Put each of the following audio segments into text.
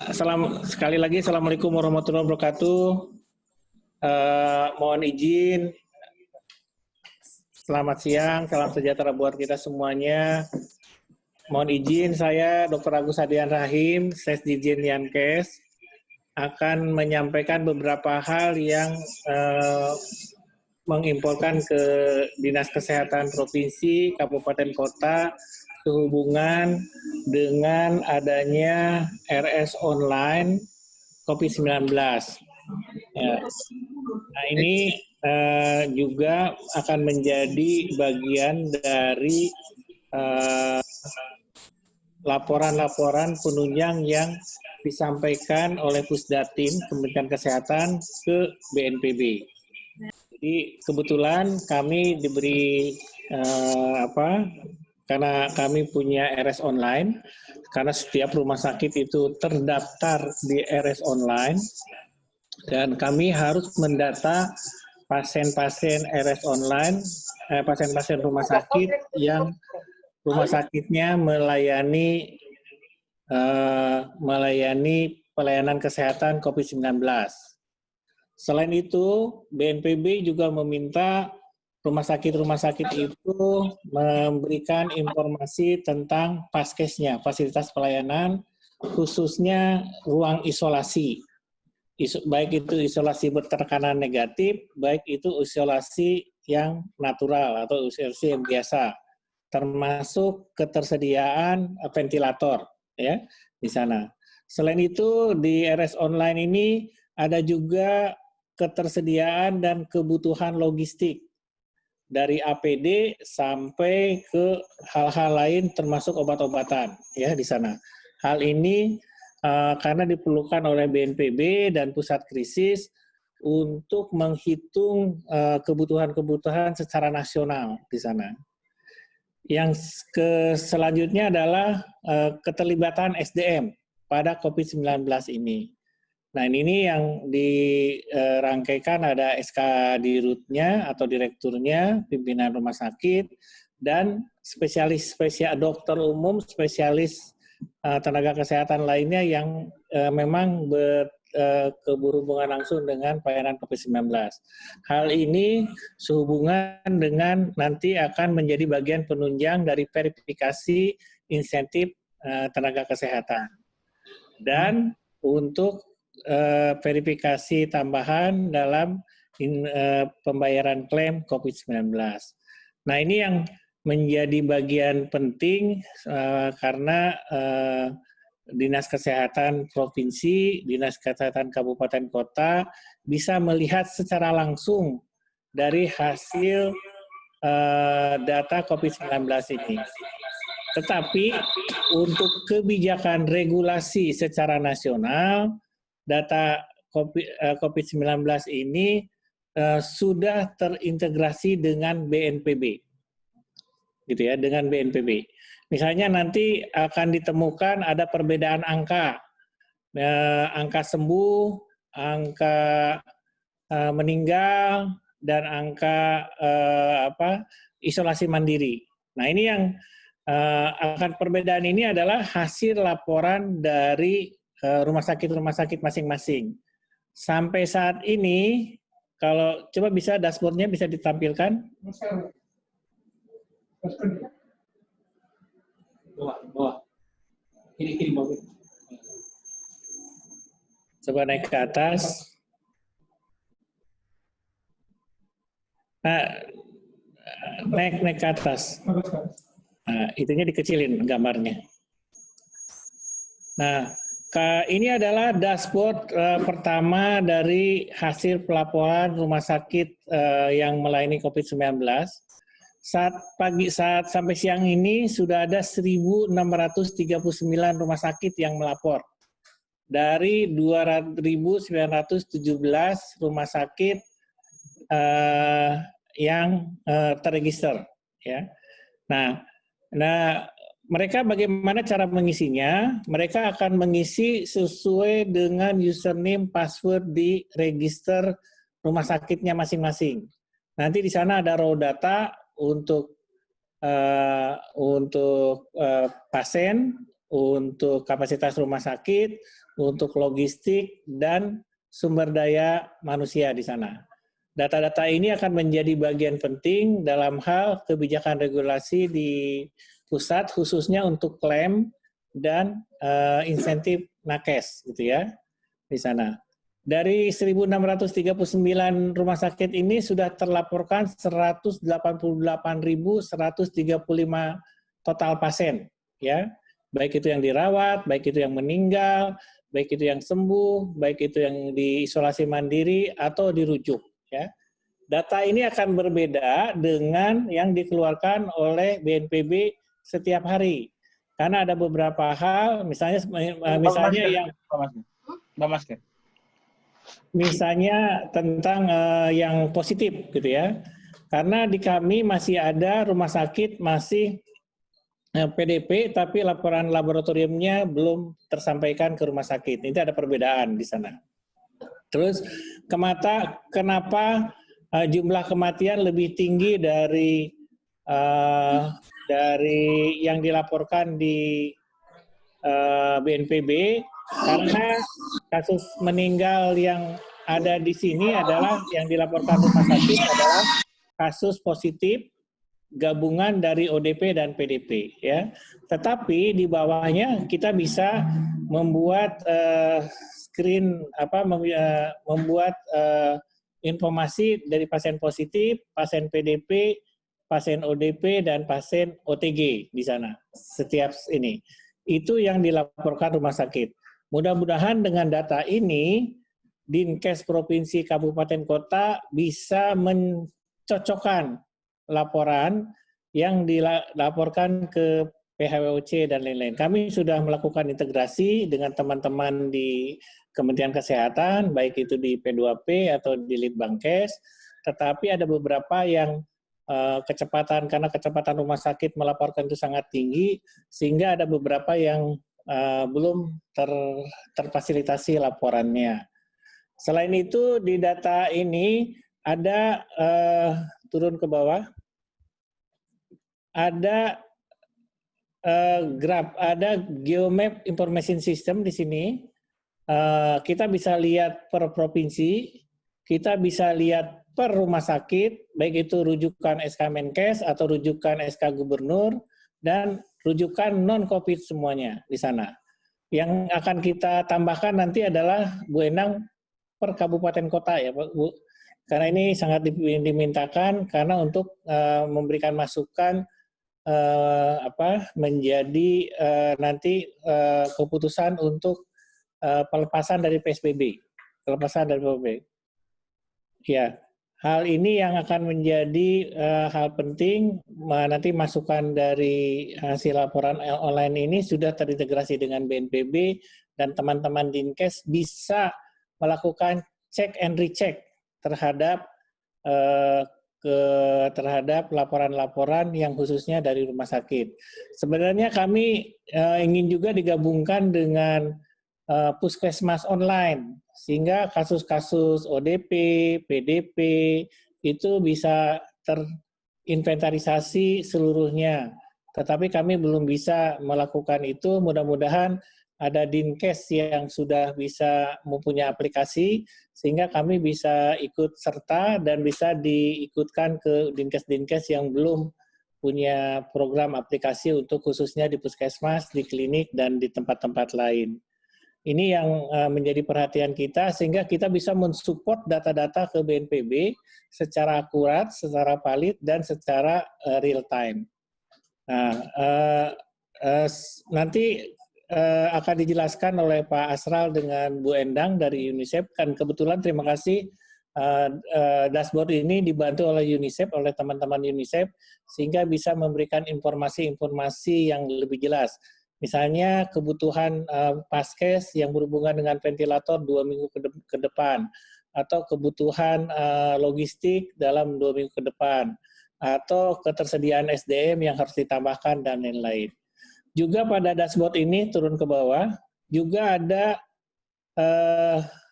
Sekali lagi, Assalamualaikum warahmatullahi wabarakatuh. Mohon izin, selamat siang, salam sejahtera buat kita semuanya. Mohon izin, saya Dr. Agus Hadian Rahim, Sesdirjen Yankes, akan menyampaikan beberapa hal yang menginfokan ke Dinas Kesehatan Provinsi, Kabupaten Kota, sehubungan dengan adanya RS online COVID-19. Ya. Nah, ini juga akan menjadi bagian dari laporan-laporan penunjang yang disampaikan oleh Pusdatin Kementerian Kesehatan ke BNPB. Jadi kebetulan kami diberi karena kami punya RS online, karena setiap rumah sakit itu terdaftar di RS online, dan kami harus mendata pasien-pasien RS online, pasien-pasien rumah sakit yang rumah sakitnya melayani pelayanan kesehatan COVID-19. Selain itu, BNPB juga meminta rumah sakit itu memberikan informasi tentang paskesnya, fasilitas pelayanan, khususnya ruang isolasi. Baik itu isolasi bertekanan negatif, baik itu isolasi yang natural atau isolasi yang biasa, termasuk ketersediaan ventilator ya di sana. Selain itu di RS online ini ada juga ketersediaan dan kebutuhan logistik dari APD sampai ke hal-hal lain termasuk obat-obatan ya di sana. Hal ini karena diperlukan oleh BNPB dan pusat krisis untuk menghitung kebutuhan-kebutuhan secara nasional di sana. Yang selanjutnya adalah keterlibatan SDM pada COVID-19 ini. Nah, ini yang dirangkaikan ada SK Dirutnya atau Direkturnya, pimpinan rumah sakit, dan spesialis dokter umum, spesialis tenaga kesehatan lainnya yang memang berhubungan langsung dengan pelayanan COVID-19. Hal ini sehubungan dengan nanti akan menjadi bagian penunjang dari verifikasi insentif tenaga kesehatan. Dan untuk verifikasi tambahan dalam pembayaran klaim COVID-19. Nah, ini yang menjadi bagian penting karena Dinas Kesehatan Provinsi, Dinas Kesehatan Kabupaten Kota bisa melihat secara langsung dari hasil data COVID-19 ini. Tetapi untuk kebijakan regulasi secara nasional, data COVID-19 ini sudah terintegrasi dengan BNPB, gitu ya, dengan BNPB. Misalnya nanti akan ditemukan ada perbedaan angka, angka sembuh, angka meninggal, dan angka isolasi mandiri. Nah, ini yang akan perbedaan ini adalah hasil laporan dari rumah sakit masing-masing. Sampai saat ini, kalau coba bisa dashboard-nya bisa ditampilkan. Bawah. Ini bawah. Coba naik ke atas. Nah, naik ke atas. Nah, itunya dikecilin gambarnya. Nah, ini adalah dashboard pertama dari hasil pelaporan rumah sakit yang melayani COVID-19. Saat sampai siang ini sudah ada 1.639 rumah sakit yang melapor. Dari 2.917 rumah sakit yang terregister. Ya. Nah, mereka bagaimana cara mengisinya? Mereka akan mengisi sesuai dengan username, password di register rumah sakitnya masing-masing. Nanti di sana ada raw data untuk pasien, untuk kapasitas rumah sakit, untuk logistik, dan sumber daya manusia di sana. Data-data ini akan menjadi bagian penting dalam hal kebijakan regulasi di pusat, khususnya untuk klaim dan insentif nakes, gitu ya, di sana. Dari 1.639 rumah sakit ini sudah terlaporkan 188.135 total pasien, ya, baik itu yang dirawat, baik itu yang meninggal, baik itu yang sembuh, baik itu yang diisolasi mandiri atau dirujuk, ya. Data ini akan berbeda dengan yang dikeluarkan oleh BNPB setiap hari, karena ada beberapa hal, misalnya yang misalnya tentang yang positif, gitu ya. Karena di kami masih ada rumah sakit masih PDP, tapi laporan laboratoriumnya belum tersampaikan ke rumah sakit. Ini ada perbedaan di sana. Terus kenapa jumlah kematian lebih tinggi dari yang dilaporkan di BNPB? Karena kasus meninggal yang ada di sini adalah yang dilaporkan rumah sakit adalah kasus positif gabungan dari ODP dan PDP, ya. Tetapi di bawahnya kita bisa membuat membuat informasi dari pasien positif, pasien PDP, pasien ODP, dan pasien OTG di sana. Setiap ini. Itu yang dilaporkan rumah sakit. Mudah-mudahan dengan data ini, Dinkes Provinsi Kabupaten Kota bisa mencocokkan laporan yang dilaporkan ke PHWOC dan lain-lain. Kami sudah melakukan integrasi dengan teman-teman di Kementerian Kesehatan, baik itu di P2P atau di Litbangkes, tetapi ada beberapa yang karena kecepatan rumah sakit melaporkan itu sangat tinggi, sehingga ada beberapa yang belum terfasilitasi laporannya. Selain itu, di data ini ada turun ke bawah, ada graph, ada geomap information system di sini. Kita bisa lihat per provinsi, kita bisa lihat per rumah sakit, baik itu rujukan SK Menkes atau rujukan SK Gubernur, dan rujukan non-COVID semuanya di sana. Yang akan kita tambahkan nanti adalah Bu Endang per kabupaten kota ya Pak Bu, karena ini sangat dimintakan karena untuk memberikan masukan menjadi nanti keputusan untuk pelepasan dari PSBB, Ya, hal ini yang akan menjadi hal penting. Nanti masukan dari hasil laporan online ini sudah terintegrasi dengan BNPB dan teman-teman Dinkes bisa melakukan check and recheck terhadap laporan-laporan yang khususnya dari rumah sakit. Sebenarnya kami ingin juga digabungkan dengan puskesmas online, sehingga kasus-kasus ODP, PDP itu bisa terinventarisasi seluruhnya. Tetapi kami belum bisa melakukan itu, mudah-mudahan ada Dinkes yang sudah bisa mempunyai aplikasi, sehingga kami bisa ikut serta dan bisa diikutkan ke Dinkes-Dinkes yang belum punya program aplikasi untuk khususnya di puskesmas, di klinik, dan di tempat-tempat lain. Ini yang menjadi perhatian kita, sehingga kita bisa mensupport data-data ke BNPB secara akurat, secara valid, dan secara real time. Nah, nanti akan dijelaskan oleh Pak Asral dengan Bu Endang dari UNICEF. Kan kebetulan terima kasih dashboard ini dibantu oleh UNICEF, oleh teman-teman UNICEF, sehingga bisa memberikan informasi-informasi yang lebih jelas. Misalnya kebutuhan paskes yang berhubungan dengan ventilator 2 minggu ke depan, atau kebutuhan logistik dalam 2 minggu ke depan, atau ketersediaan SDM yang harus ditambahkan, dan lain-lain. Juga pada dashboard ini turun ke bawah, juga ada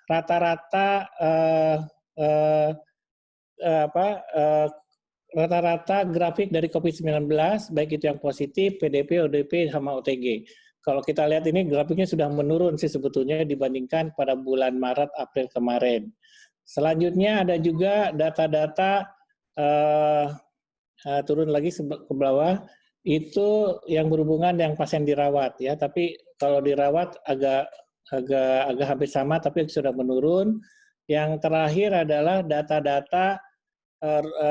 rata-rata rata-rata grafik dari COVID-19, baik itu yang positif, PDP, ODP, sama OTG. Kalau kita lihat ini grafiknya sudah menurun sih sebetulnya dibandingkan pada bulan Maret, April kemarin. Selanjutnya ada juga data-data turun lagi ke bawah, itu yang berhubungan yang pasien dirawat ya. Tapi kalau dirawat agak hampir sama, tapi sudah menurun. Yang terakhir adalah data-data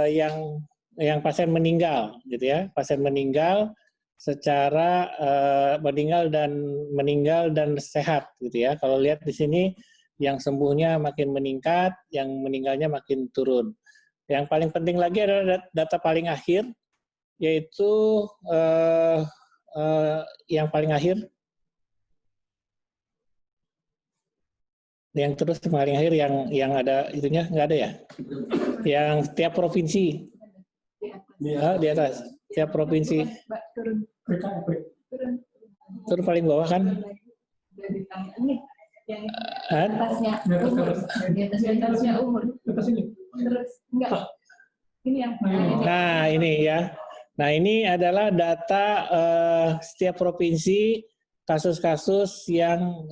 yang pasien meninggal, gitu ya. Pasien meninggal secara meninggal dan sehat, gitu ya. Kalau lihat di sini, yang sembuhnya makin meningkat, yang meninggalnya makin turun. Yang paling penting lagi adalah data paling akhir, yaitu yang paling akhir, yang terus paling akhir yang ada itunya nggak ada ya? Yang tiap provinsi di atas, tiap provinsi turun paling bawah kan? Nah ini ya. Nah ini adalah data setiap provinsi, kasus-kasus yang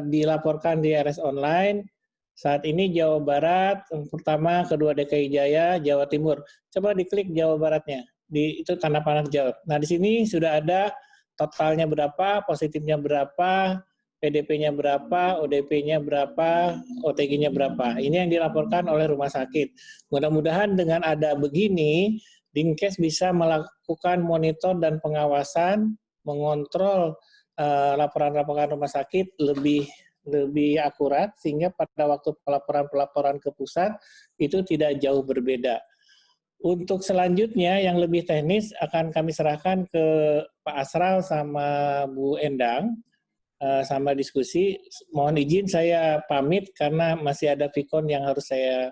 dilaporkan di RS Online. Saat ini Jawa Barat yang pertama, kedua DKI Jaya, Jawa Timur. Coba diklik Jawa Baratnya, itu tanda panah Jawa. Nah di sini sudah ada totalnya berapa, positifnya berapa, PDP-nya berapa, ODP-nya berapa, OTG-nya berapa. Ini yang dilaporkan oleh rumah sakit. Mudah-mudahan dengan ada begini, Dinkes bisa melakukan monitor dan pengawasan, mengontrol laporan-laporan rumah sakit lebih akurat, sehingga pada waktu pelaporan ke pusat itu tidak jauh berbeda. Untuk selanjutnya yang lebih teknis akan kami serahkan ke Pak Asral sama Bu Endang sama diskusi. Mohon izin saya pamit karena masih ada Vicon yang harus saya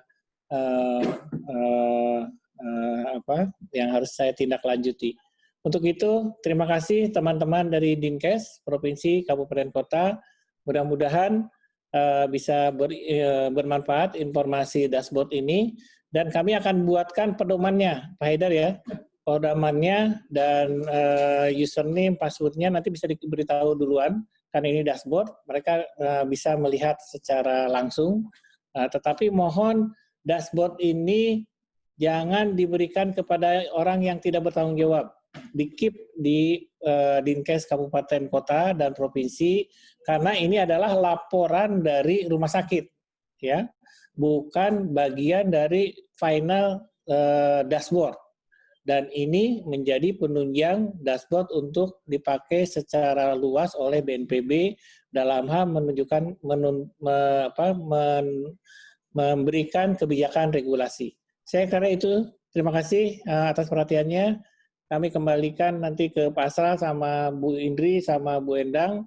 yang harus saya tindak lanjuti. Untuk itu, terima kasih teman-teman dari Dinkes, Provinsi, Kabupaten, Kota. Mudah-mudahan bisa bermanfaat informasi dashboard ini, dan kami akan buatkan pedomannya, Pak Haidar ya, pedomannya dan username, passwordnya nanti bisa diberitahu duluan, karena ini dashboard, mereka bisa melihat secara langsung, tetapi mohon dashboard ini jangan diberikan kepada orang yang tidak bertanggung jawab. Di-keep di Dinkes Kabupaten, Kota, dan Provinsi, karena ini adalah laporan dari rumah sakit, ya, bukan bagian dari final dashboard. Dan ini menjadi penunjang dashboard untuk dipakai secara luas oleh BNPB dalam hal menunjukkan memberikan kebijakan regulasi. Saya karena itu terima kasih atas perhatiannya. Kami kembalikan nanti ke Pak Asral sama Bu Indri sama Bu Endang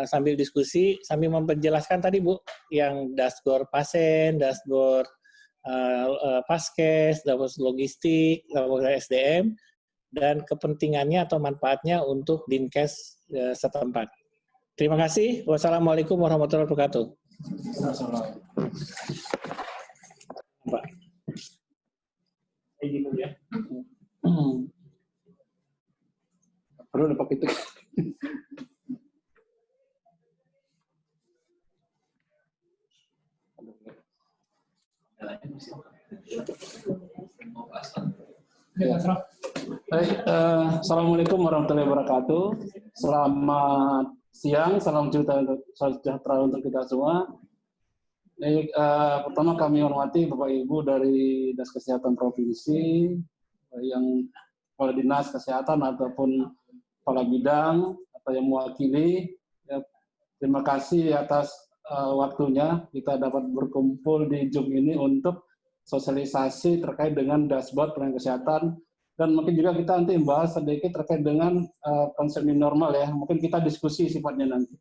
sambil diskusi, sambil memperjelaskan tadi Bu, yang dashboard pasien, dashboard paskes, dashboard logistik, dashboard SDM, dan kepentingannya atau manfaatnya untuk Dinkes setempat. Terima kasih. Wassalamualaikum warahmatullahi wabarakatuh. Pak. Ya. Perlu ada pakai itu. Baik, assalamualaikum warahmatullahi wabarakatuh. Selamat siang, salam sejahtera untuk kita semua. Baik, pertama kami hormati Bapak Ibu dari Dinas Kesehatan Provinsi, yang kepala dinas kesehatan ataupun kepala bidang atau yang mewakili. Ya, terima kasih atas waktunya kita dapat berkumpul di Zoom ini untuk sosialisasi terkait dengan dashboard pelayanan kesehatan, dan mungkin juga kita nanti membahas sedikit terkait dengan konsep new normal ya. Mungkin kita diskusi sifatnya nanti.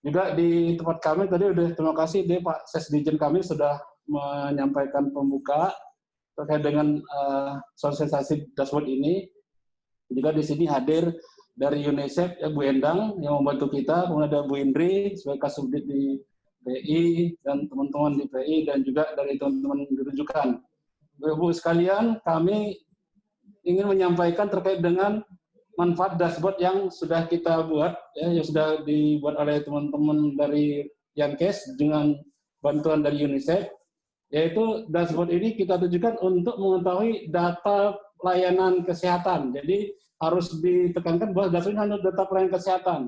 Juga di tempat kami tadi udah terima kasih Pak Sesdijen kami sudah menyampaikan pembuka terkait dengan sosialisasi dashboard ini. Juga di sini hadir dari UNICEF ya, Bu Endang yang membantu kita, kemudian ada Bu Indri sebagai Kasubdit di PI dan teman-teman di PI, dan juga dari teman-teman rujukan. Ibu sekalian, kami ingin menyampaikan terkait dengan manfaat dashboard yang sudah kita buat, ya, yang sudah dibuat oleh teman-teman dari Yankes dengan bantuan dari UNICEF, yaitu dashboard ini kita tujukan untuk mengetahui data layanan kesehatan. Jadi harus ditekankan bahwa data ini hanya data pelayanan kesehatan,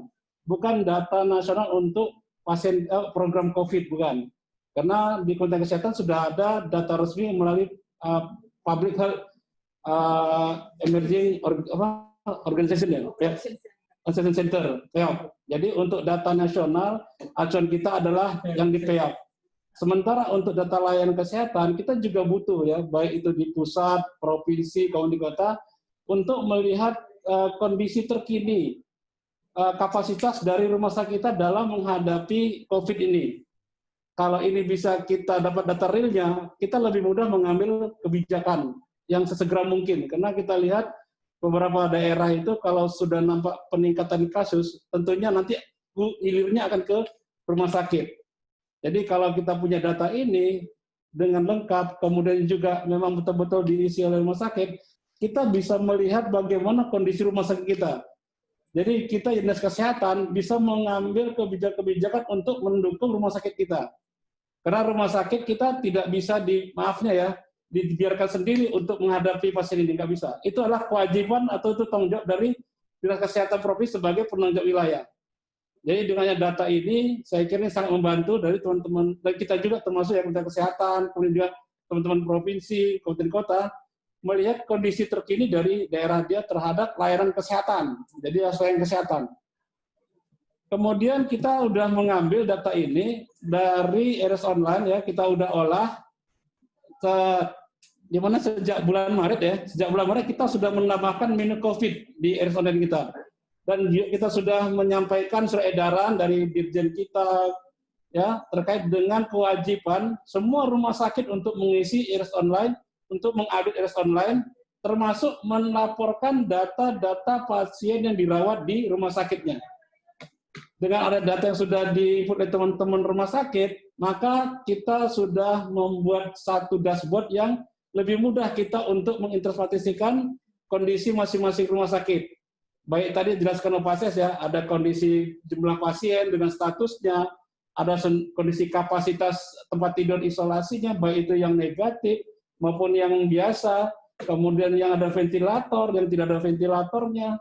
bukan data nasional untuk pasien program COVID, bukan. Karena di Kementerian Kesehatan sudah ada data resmi melalui Public Health Emerging Organization, ya, Assessment Center, PEOP. Jadi untuk data nasional, acuan kita adalah yang di PEOP. Sementara untuk data layanan kesehatan, kita juga butuh, ya, baik itu di pusat, provinsi, kabupaten kota, untuk melihat kondisi terkini, kapasitas dari rumah sakit kita dalam menghadapi COVID ini. Kalau ini bisa kita dapat data realnya, kita lebih mudah mengambil kebijakan yang sesegera mungkin. Karena kita lihat beberapa daerah itu kalau sudah nampak peningkatan kasus, tentunya nanti hilirnya akan ke rumah sakit. Jadi kalau kita punya data ini dengan lengkap, kemudian juga memang betul-betul diisi oleh rumah sakit, kita bisa melihat bagaimana kondisi rumah sakit kita. Jadi kita Dinas Kesehatan bisa mengambil kebijakan-kebijakan untuk mendukung rumah sakit kita. Karena rumah sakit kita tidak bisa dibiarkan sendiri untuk menghadapi pasien ini, nggak bisa. Itu adalah kewajiban atau itu tanggung jawab dari Dinas Kesehatan Provinsi sebagai penanggung jawab wilayah. Jadi dengan data ini, saya kira ini sangat membantu dari teman-teman, dan kita juga termasuk yang Kementerian Kesehatan, kemudian juga teman-teman provinsi, kabupaten kota, melihat kondisi terkini dari daerah dia terhadap layanan kesehatan. Jadi layanan kesehatan. Kemudian kita udah mengambil data ini dari RS Online, ya, kita udah olah di mana sejak bulan Maret, ya, sejak bulan Maret kita sudah menambahkan menu COVID di RS Online kita. Dan kita sudah menyampaikan surat edaran dari dirjen kita, ya, terkait dengan kewajiban semua rumah sakit untuk mengisi RS Online, untuk mengupdate RS Online, termasuk melaporkan data-data pasien yang dirawat di rumah sakitnya. Dengan ada data yang sudah diinput oleh teman-teman rumah sakit, maka kita sudah membuat satu dashboard yang lebih mudah kita untuk menginterpretasikan kondisi masing-masing rumah sakit. Baik tadi dijelaskan oleh Pak Ses, ya, ada kondisi jumlah pasien dengan statusnya, ada kondisi kapasitas tempat tidur isolasinya, baik itu yang negatif maupun yang biasa, kemudian yang ada ventilator, yang tidak ada ventilatornya,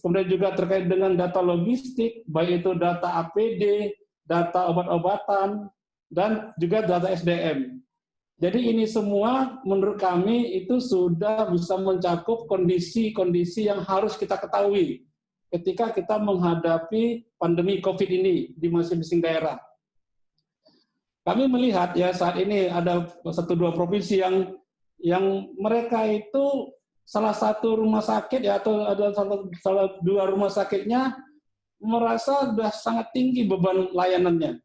kemudian juga terkait dengan data logistik, baik itu data APD, data obat-obatan, dan juga data SDM. Jadi ini semua menurut kami itu sudah bisa mencakup kondisi-kondisi yang harus kita ketahui ketika kita menghadapi pandemi COVID ini di masing-masing daerah. Kami melihat, ya, saat ini ada 1-2 provinsi yang mereka itu salah satu rumah sakit, ya, atau ada salah 2 rumah sakitnya merasa sudah sangat tinggi beban layanannya.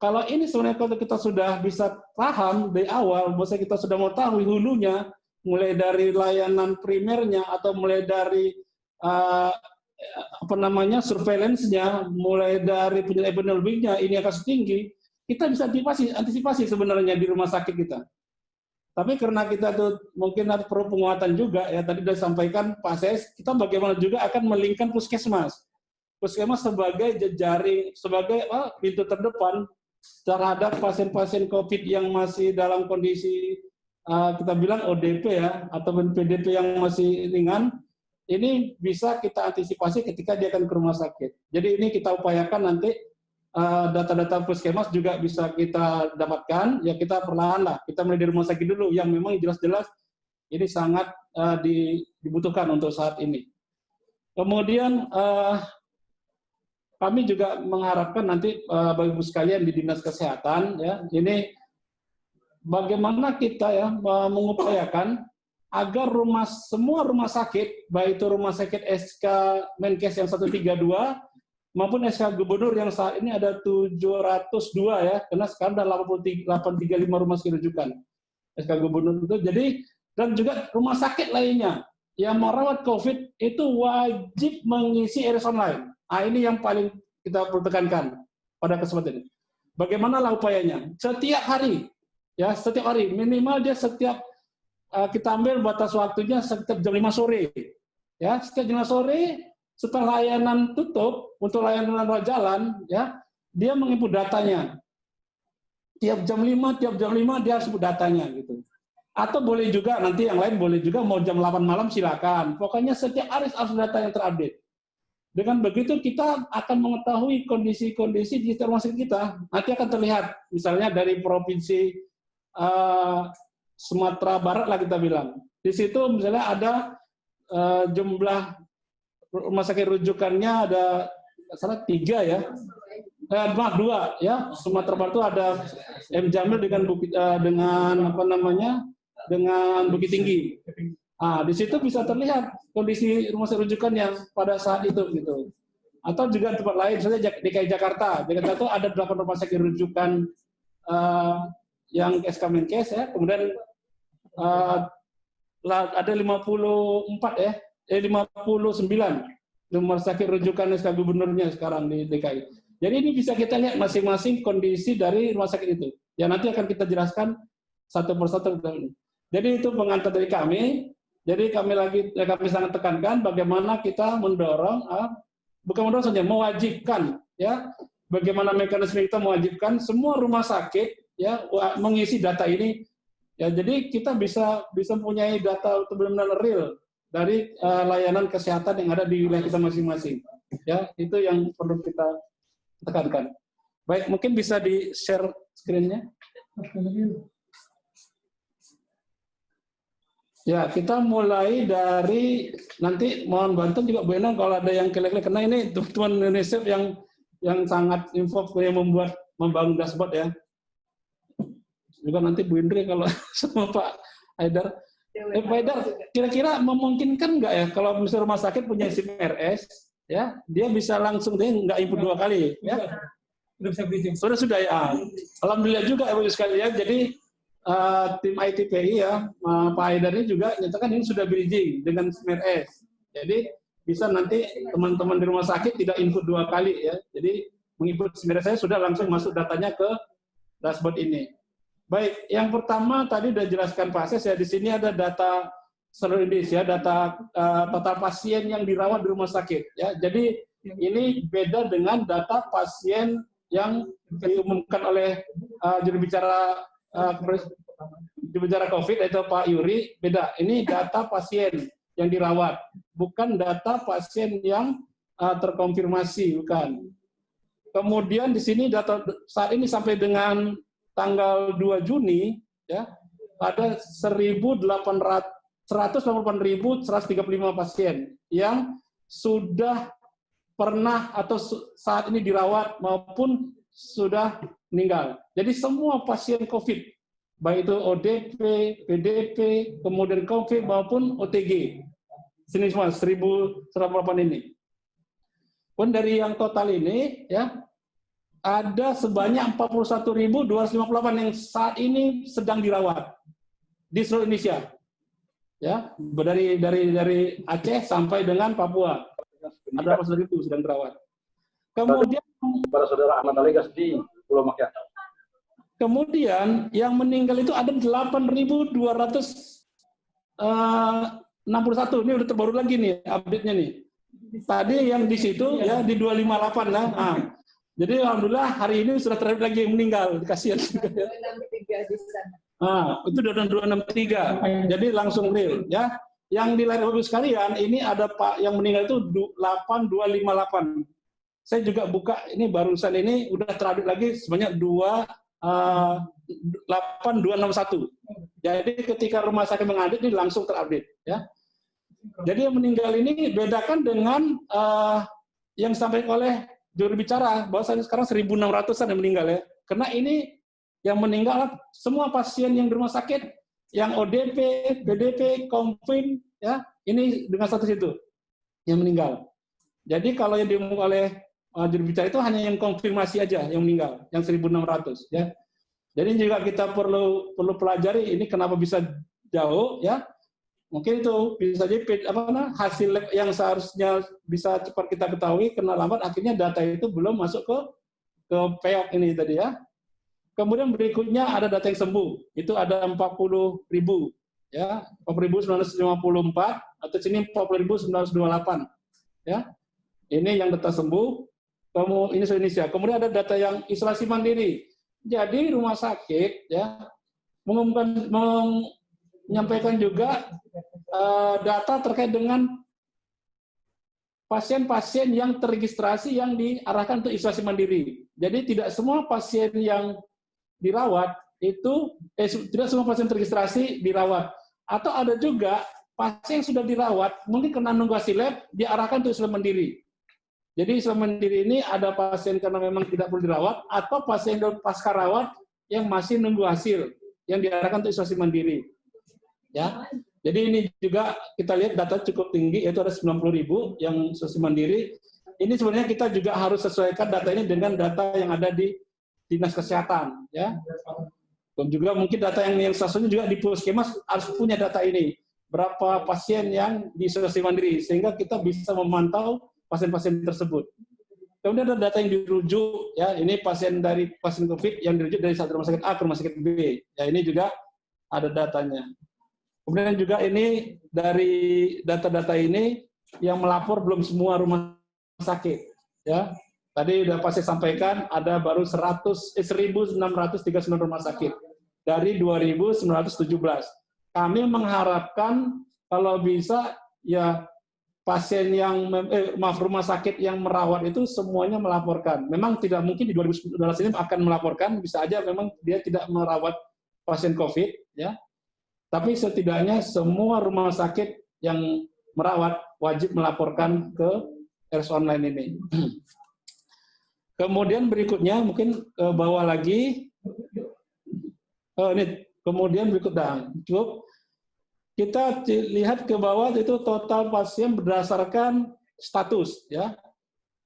Kalau ini sebenarnya kalau kita sudah bisa paham dari awal, bahwa kita sudah mengetahui hulunya, mulai dari layanan primernya atau mulai dari surveillance-nya, mulai dari epidemiolognya ini akan tinggi, kita bisa antisipasi sebenarnya di rumah sakit kita. Tapi karena kita tuh mungkin ada perlu penguatan juga, ya, tadi sudah disampaikan Pak Ses, kita bagaimana juga akan melingkan puskesmas. Puskesmas sebagai jejaring, sebagai pintu terdepan terhadap pasien-pasien COVID yang masih dalam kondisi kita bilang ODP, ya, atau PDP yang masih ringan, ini bisa kita antisipasi ketika dia akan ke rumah sakit. Jadi ini kita upayakan nanti data-data puskesmas juga bisa kita dapatkan, ya, kita perlahan lah, kita mulai dari rumah sakit dulu yang memang jelas-jelas ini sangat dibutuhkan untuk saat ini. Kemudian kami juga mengharapkan nanti Bapak Ibu sekalian di Dinas Kesehatan, ya, ini bagaimana kita, ya, mengupayakan agar semua rumah sakit, baik itu rumah sakit SK Menkes yang 132 maupun SK Gubernur yang saat ini ada 702, ya, karena sekarang ada 835 rumah sakit rujukan SK Gubernur itu. Jadi, dan juga rumah sakit lainnya yang merawat COVID itu wajib mengisi RS Online. Nah, ini yang paling kita perlu tekankan pada kesempatan ini. Bagaimanalah upayanya? Setiap hari, ya, setiap hari minimal dia kita ambil batas waktunya setiap jam 5 sore. ya setiap jam 5 sore setelah layanan tutup untuk layanan rawat jalan, ya dia menginput datanya. Tiap jam 5 dia harus input datanya gitu. Atau boleh juga nanti yang lain boleh juga mau jam 8 malam silakan. Pokoknya setiap hari harus data yang terupdate. Dengan begitu kita akan mengetahui kondisi-kondisi di rumah sakit kita. Nanti akan terlihat misalnya dari provinsi Sumatera Barat lah kita bilang. Di situ misalnya ada jumlah rumah sakit rujukannya ada salah 3 ya. 2 ya. Sumatera Barat itu ada M Jamil dengan Bukit Tinggi. Nah, di situ bisa terlihat kondisi rumah sakit rujukan yang pada saat itu gitu. Atau juga tempat lain, misalnya DKI Jakarta. Jakarta itu ada 8 rumah sakit rujukan yang SK Menkes ya. Kemudian ada 54 ya, 59 rumah sakit rujukan SK Gubernurnya sekarang di DKI. Jadi ini bisa kita lihat masing-masing kondisi dari rumah sakit itu. Ya nanti akan kita jelaskan satu persatu. Jadi itu pengantar dari kami. Jadi kami sangat tekankan bagaimana kita mendorong, bukan mendorong saja, mewajibkan, ya, bagaimana mekanisme kita mewajibkan semua rumah sakit, ya, mengisi data ini. Ya, jadi kita bisa mempunyai data benar-benar real dari layanan kesehatan yang ada di wilayah kita masing-masing. Ya, itu yang perlu kita tekankan. Baik, mungkin bisa di-share screen-nya. Ya, kita mulai dari nanti mohon bantu juga Bu Endang kalau ada yang klik-klik, karena ini teman-teman Indonesia yang sangat info yang membangun dashboard ya. Juga nanti Bu Indri kalau sama Pak Haidar. Pak Haidar, kira-kira memungkinkan nggak ya kalau misalnya rumah sakit punya SIM RS, ya dia bisa langsung dia nggak input 2 kali, ya? Sudah ya. Alhamdulillah juga Ibu sekalian. Jadi tim ITPI ya, Pak Haidar ini juga nyatakan ini sudah bridging dengan SMRS. Jadi bisa nanti teman-teman di rumah sakit tidak input 2 kali ya. Jadi menginput SMRS saya sudah langsung masuk datanya ke dashboard ini. Baik, yang pertama tadi sudah jelaskan Pak Ses ya, di sini ada data seluruh Indonesia, data total pasien yang dirawat di rumah sakit ya. Jadi ini beda dengan data pasien yang diumumkan oleh juru bicara COVID yaitu Pak Yuri, beda. Ini data pasien yang dirawat, bukan data pasien yang terkonfirmasi, bukan. Kemudian di sini data saat ini sampai dengan tanggal 2 Juni ya ada 188.135 pasien yang sudah pernah atau saat ini dirawat maupun sudah meninggal. Jadi semua pasien COVID, baik itu ODP, PDP, kemudian COVID maupun OTG. Sini semua 1.108 ini. Pun dari yang total ini ya ada sebanyak 41.258 yang saat ini sedang dirawat di seluruh Indonesia. Ya, dari Aceh sampai dengan Papua. Ada 41.000 sedang dirawat. Kemudian para saudara Ahmad Alegas di Pulau Makyar. Kemudian yang meninggal itu ada 8.261. Ini udah terbaru lagi nih update-nya nih. Tadi yang di situ ya di 258 lah. Nah, jadi alhamdulillah hari ini sudah terdapat lagi yang meninggal. Kasihan juga ya. Itu 263. Jadi langsung real ya. Yang di layar Bapak sekalian ini ada Pak yang meninggal itu 8258. Saya juga buka ini barusan ini udah terupdate lagi sebanyak 8261. Jadi ketika rumah sakit mengupdate ini langsung terupdate ya. Jadi yang meninggal ini bedakan dengan yang disampaikan oleh juru bicara bahwa sekarang 1.600-an yang meninggal ya. Karena ini yang meninggal semua pasien yang di rumah sakit yang ODP, PDP, konfirm ya, ini dengan status itu yang meninggal. Jadi kalau yang diumumkan oleh juru bicara itu hanya yang konfirmasi aja yang meninggal, yang 1.600 ya. Jadi juga kita perlu pelajari ini kenapa bisa jauh ya. Mungkin itu bisa jadi hasil lab yang seharusnya bisa cepat kita ketahui karena lambat akhirnya data itu belum masuk ke PEOK ini tadi ya. Kemudian berikutnya ada data yang sembuh, itu ada 40.000 ya 40.954 atau sini 40.928 ya. Ini yang data sembuh, kemudian ini seluruh Indonesia. Kemudian ada data yang isolasi mandiri. Jadi rumah sakit ya menyampaikan juga data terkait dengan pasien-pasien yang terregistrasi yang diarahkan untuk isolasi mandiri. Jadi tidak semua pasien yang dirawat itu tidak semua pasien terregistrasi dirawat. Atau ada juga pasien yang sudah dirawat, mungkin karena nunggu hasil lab, diarahkan untuk isolasi mandiri. Jadi isolasi mandiri ini ada pasien karena memang tidak perlu dirawat, atau pasien pasca rawat yang masih nunggu hasil, yang diarahkan untuk isolasi mandiri. Ya, jadi ini juga kita lihat data cukup tinggi, yaitu ada 90.000 yang isolasi mandiri. Ini sebenarnya kita juga harus sesuaikan data ini dengan data yang ada di Dinas Kesehatan. Ya. Dan juga mungkin data yang selanjutnya juga di puskesmas harus punya data ini. Berapa pasien yang diisolasi mandiri, sehingga kita bisa memantau pasien-pasien tersebut. Kemudian ada data yang dirujuk, ya ini pasien COVID yang dirujuk dari satu rumah sakit A ke rumah sakit B. Ya ini juga ada datanya. Kemudian juga ini dari data-data ini yang melapor belum semua rumah sakit. Ya tadi sudah pasti sampaikan ada baru 1.639 rumah sakit dari 2.917. Kami mengharapkan kalau bisa ya pasien yang rumah sakit yang merawat itu semuanya melaporkan. Memang tidak mungkin di 2019 ini akan melaporkan, bisa aja memang dia tidak merawat pasien COVID ya. Tapi setidaknya semua rumah sakit yang merawat wajib melaporkan ke RS online ini. Kemudian berikutnya mungkin ke bawah lagi. Ini kemudian berikutnya cukup. Kita lihat ke bawah itu total pasien berdasarkan status ya.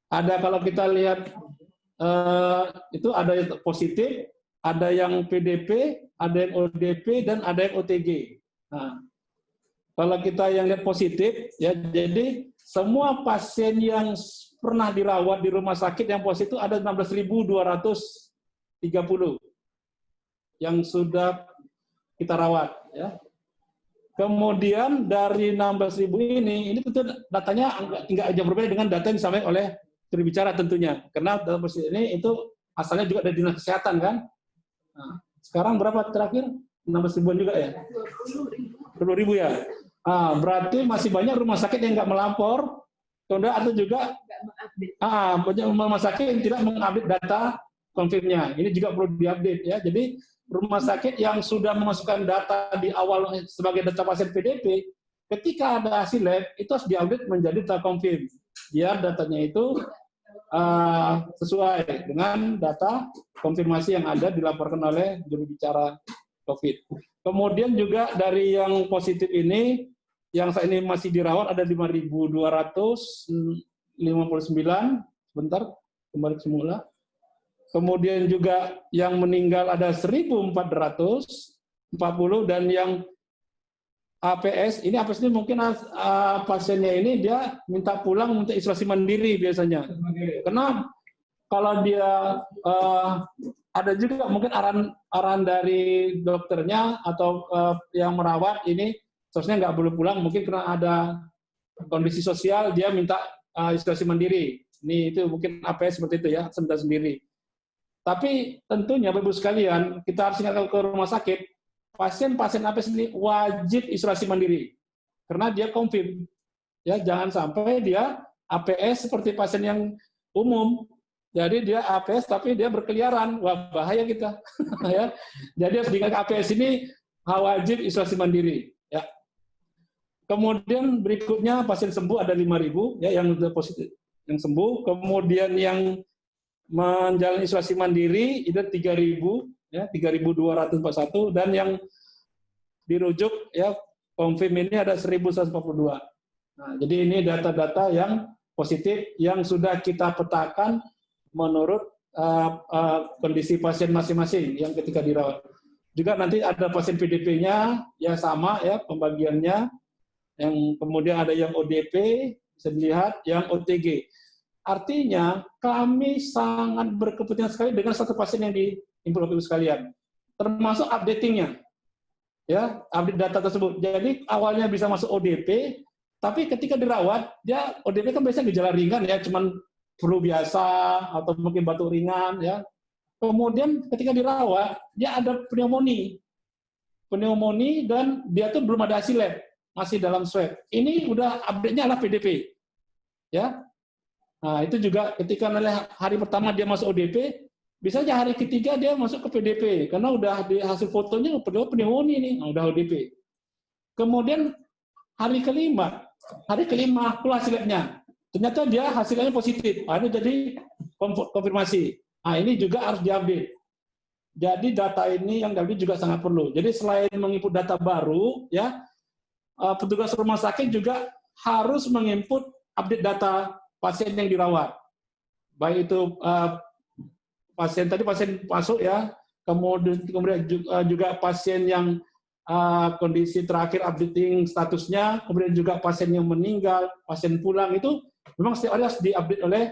Ada kalau kita lihat itu ada yang positif, ada yang PDP, ada yang ODP dan ada yang OTG. Nah, kalau kita yang lihat positif ya, jadi semua pasien yang pernah dirawat di rumah sakit yang positif ada 16.230 yang sudah kita rawat ya. Kemudian dari 16.000 ini tentu datanya nggak jauh berbeda dengan data yang disampaikan oleh juru bicara tentunya. Karena dalam posisi ini itu asalnya juga dari Dinas Kesehatan kan. Nah, sekarang berapa terakhir? 16.000-an juga ya? 20.000 ya? Nah, berarti masih banyak rumah sakit yang nggak melapor. Kemudian atau juga banyak rumah sakit yang tidak mengupdate data konfirmnya. Ini juga perlu diupdate ya. Jadi rumah sakit yang sudah memasukkan data di awal sebagai data pasien PDP, ketika ada hasil lab, itu harus diupdate menjadi data konfirm. Biar datanya itu sesuai dengan data konfirmasi yang ada dilaporkan oleh juru bicara COVID. Kemudian juga dari yang positif ini, yang saat ini masih dirawat ada 5.259, sebentar, kembali semula. Kemudian juga yang meninggal ada 1.440 dan yang APS ini mungkin pasiennya ini dia minta pulang untuk isolasi mandiri biasanya. Karena kalau dia ada juga mungkin arahan dari dokternya atau yang merawat ini seharusnya nggak boleh pulang, mungkin karena ada kondisi sosial dia minta isolasi mandiri. Ini itu mungkin APS seperti itu ya, sebentar sendiri. Tapi tentunya Bapak Ibu sekalian, kita harus ingatkan ke rumah sakit, pasien-pasien APS ini wajib isolasi mandiri. Karena dia konfirm. Ya, jangan sampai dia APS seperti pasien yang umum. Jadi dia APS tapi dia berkeliaran. Wah, bahaya kita. Ya. Jadi harus diingat APS ini wajib isolasi mandiri. Ya. Kemudian berikutnya pasien sembuh ada 5.000 ya yang sudah positif, yang sembuh. Kemudian yang menjalani isolasi mandiri itu 3.000 ya 3.241 dan yang dirujuk ya konfirm ini ada 1.142. Nah, jadi ini data-data yang positif yang sudah kita petakan menurut kondisi pasien masing-masing yang ketika dirawat. Juga nanti ada pasien PDP-nya ya sama ya pembagiannya. Yang kemudian ada yang ODP bisa dilihat, yang OTG. Artinya, kami sangat berkepentingan sekali dengan satu pasien yang diimpul Bapak Ibu sekalian. Termasuk updating-nya. ya, update data tersebut. Jadi awalnya bisa masuk ODP, tapi ketika dirawat, dia ODP kan biasanya gejala ringan ya, cuman flu biasa atau mungkin batuk ringan ya. Kemudian ketika dirawat, dia ada pneumonia dan dia tuh belum ada hasil lab, masih dalam swab. Ini udah update-nya adalah PDP, ya. Nah itu juga ketika hari pertama dia masuk ODP, bisa aja hari ketiga dia masuk ke PDP karena udah di hasil fotonya pneumonia nih, nah, udah ODP. Kemudian hari kelima keluar hasil labnya, ternyata dia hasilnya positif. Nah, ini jadi konfirmasi. Nah ini juga harus diupdate. Jadi data ini yang diupdate juga sangat perlu. Jadi selain menginput data baru, ya petugas rumah sakit juga harus menginput update data pasien yang dirawat. Baik itu pasien masuk ya, kemudian juga pasien yang kondisi terakhir updating statusnya, kemudian juga pasien yang meninggal, pasien pulang itu memang setiap hari harus diupdate oleh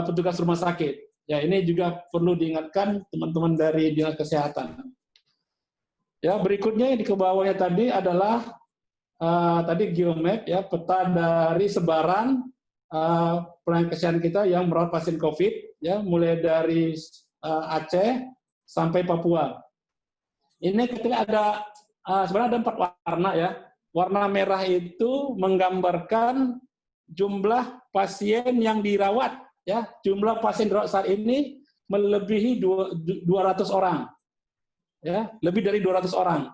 petugas rumah sakit. Ya ini juga perlu diingatkan teman-teman dari dinas kesehatan. Ya berikutnya yang di bawahnya tadi adalah tadi geomap ya, peta dari sebaran pelayanan kesehatan kita yang merawat pasien COVID, ya mulai dari Aceh sampai Papua. Ini ketika ada sebenarnya ada 4 warna ya. Warna merah itu menggambarkan jumlah pasien yang dirawat, ya jumlah pasien dirawat saat ini melebihi 200 orang, ya lebih dari 200 orang.